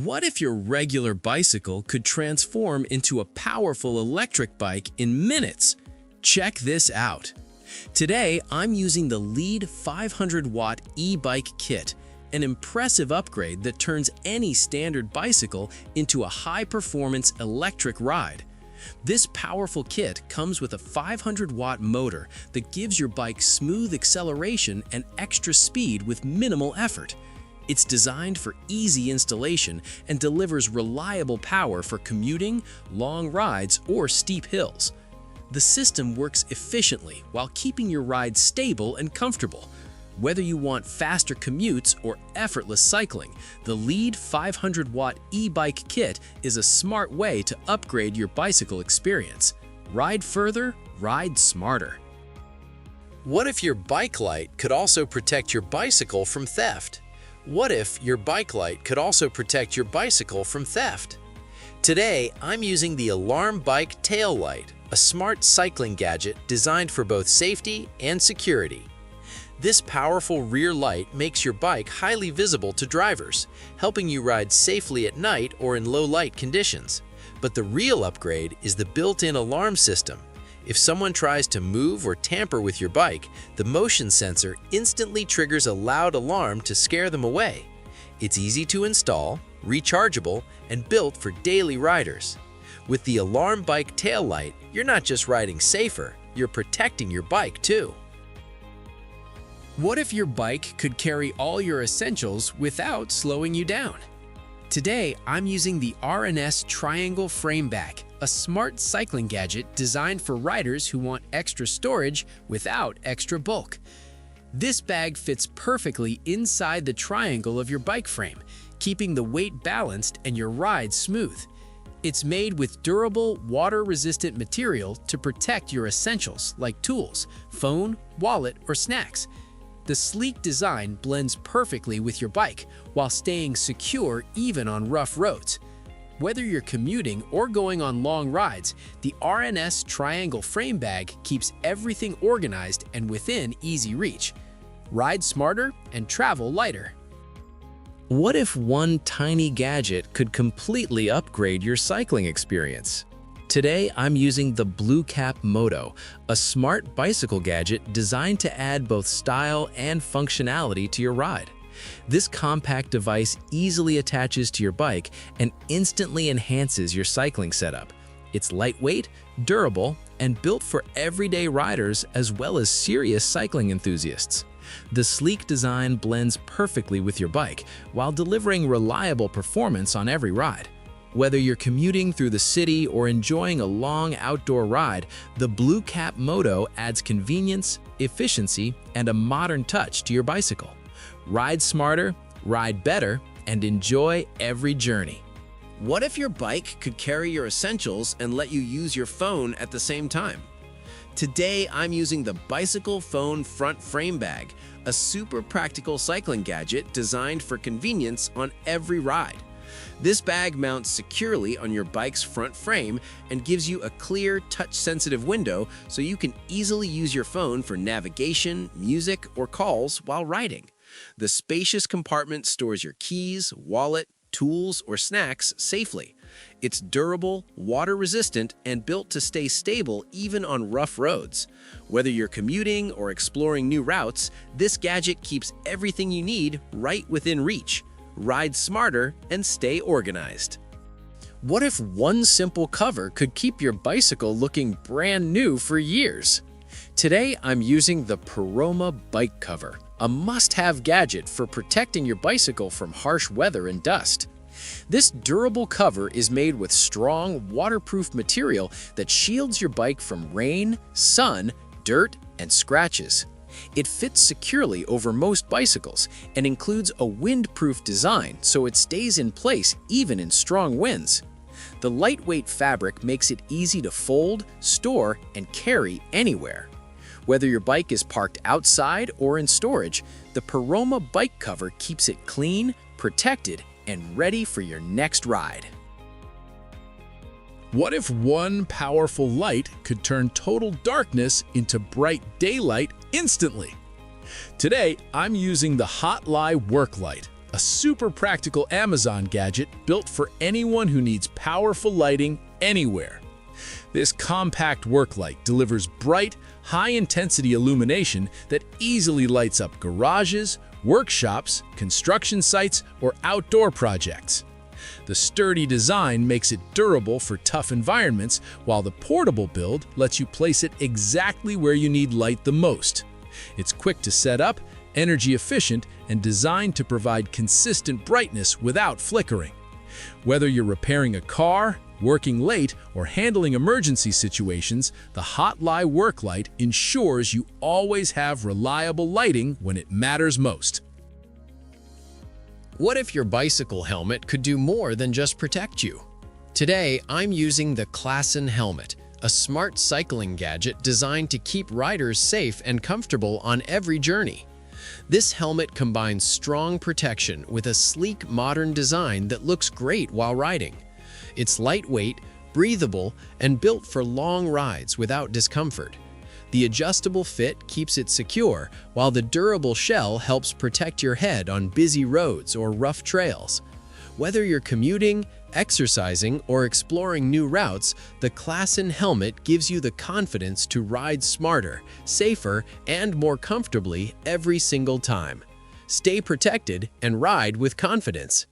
What if your regular bicycle could transform into a powerful electric bike in minutes? Check this out. Today, I'm using the Lead 500-watt e-bike kit, an impressive upgrade that turns any standard bicycle into a high-performance electric ride. This powerful kit comes with a 500-watt motor that gives your bike smooth acceleration and extra speed with minimal effort. It's designed for easy installation and delivers reliable power for commuting, long rides, or steep hills. The system works efficiently while keeping your ride stable and comfortable. Whether you want faster commutes or effortless cycling, the Lead 500-watt e-bike kit is a smart way to upgrade your bicycle experience. Ride further, ride smarter. What if your bike light could also protect your bicycle from theft? What if your bike light could also protect your bicycle from theft? Today, I'm using the Alarm Bike Tail Light, a smart cycling gadget designed for both safety and security. This powerful rear light makes your bike highly visible to drivers, helping you ride safely at night or in low-light conditions. But the real upgrade is the built-in alarm system. If someone tries to move or tamper with your bike, the motion sensor instantly triggers a loud alarm to scare them away. It's easy to install, rechargeable, and built for daily riders. With the Alarm Bike Tail Light, you're not just riding safer, you're protecting your bike too. What if your bike could carry all your essentials without slowing you down? Today, I'm using the R&S Triangle Frame Bag, a smart cycling gadget designed for riders who want extra storage without extra bulk. This bag fits perfectly inside the triangle of your bike frame, keeping the weight balanced and your ride smooth. It's made with durable, water-resistant material to protect your essentials like tools, phone, wallet, or snacks. The sleek design blends perfectly with your bike while staying secure even on rough roads. Whether you're commuting or going on long rides, the R&S Triangle Frame Bag keeps everything organized and within easy reach. Ride smarter and travel lighter. What if one tiny gadget could completely upgrade your cycling experience? Today, I'm using the Blue Cap Moto, a smart bicycle gadget designed to add both style and functionality to your ride. This compact device easily attaches to your bike and instantly enhances your cycling setup. It's lightweight, durable, and built for everyday riders as well as serious cycling enthusiasts. The sleek design blends perfectly with your bike while delivering reliable performance on every ride. Whether you're commuting through the city or enjoying a long outdoor ride, the Blue Cap Moto adds convenience, efficiency, and a modern touch to your bicycle. Ride smarter, ride better, and enjoy every journey. What if your bike could carry your essentials and let you use your phone at the same time? Today, I'm using the Bicycle Phone Front Frame Bag, a super practical cycling gadget designed for convenience on every ride. This bag mounts securely on your bike's front frame and gives you a clear, touch-sensitive window so you can easily use your phone for navigation, music, or calls while riding. The spacious compartment stores your keys, wallet, tools, or snacks safely. It's durable, water-resistant, and built to stay stable even on rough roads. Whether you're commuting or exploring new routes, this gadget keeps everything you need right within reach. Ride smarter and stay organized. What if one simple cover could keep your bicycle looking brand new for years? Today, I'm using the Peroma bike cover, a must-have gadget for protecting your bicycle from harsh weather and dust. This durable cover is made with strong, waterproof material that shields your bike from rain, sun, dirt, and scratches. It fits securely over most bicycles and includes a windproof design so it stays in place even in strong winds. The lightweight fabric makes it easy to fold, store, and carry anywhere. Whether your bike is parked outside or in storage, the Peroma bike cover keeps it clean, protected, and ready for your next ride. What if one powerful light could turn total darkness into bright daylight instantly? Today, I'm using the HotLie work light, a super practical Amazon gadget built for anyone who needs powerful lighting anywhere. This compact work light delivers bright, high-intensity illumination that easily lights up garages, workshops, construction sites, or outdoor projects. The sturdy design makes it durable for tough environments, while the portable build lets you place it exactly where you need light the most. It's quick to set up, energy efficient, and designed to provide consistent brightness without flickering. Whether you're repairing a car, working late, or handling emergency situations, the HotLie work light ensures you always have reliable lighting when it matters most. What if your bicycle helmet could do more than just protect you? Today, I'm using the Classin helmet, a smart cycling gadget designed to keep riders safe and comfortable on every journey. This helmet combines strong protection with a sleek, modern design that looks great while riding. It's lightweight, breathable, and built for long rides without discomfort. The adjustable fit keeps it secure, while the durable shell helps protect your head on busy roads or rough trails. Whether you're commuting, exercising, or exploring new routes, the Classin helmet gives you the confidence to ride smarter, safer, and more comfortably every single time. Stay protected and ride with confidence.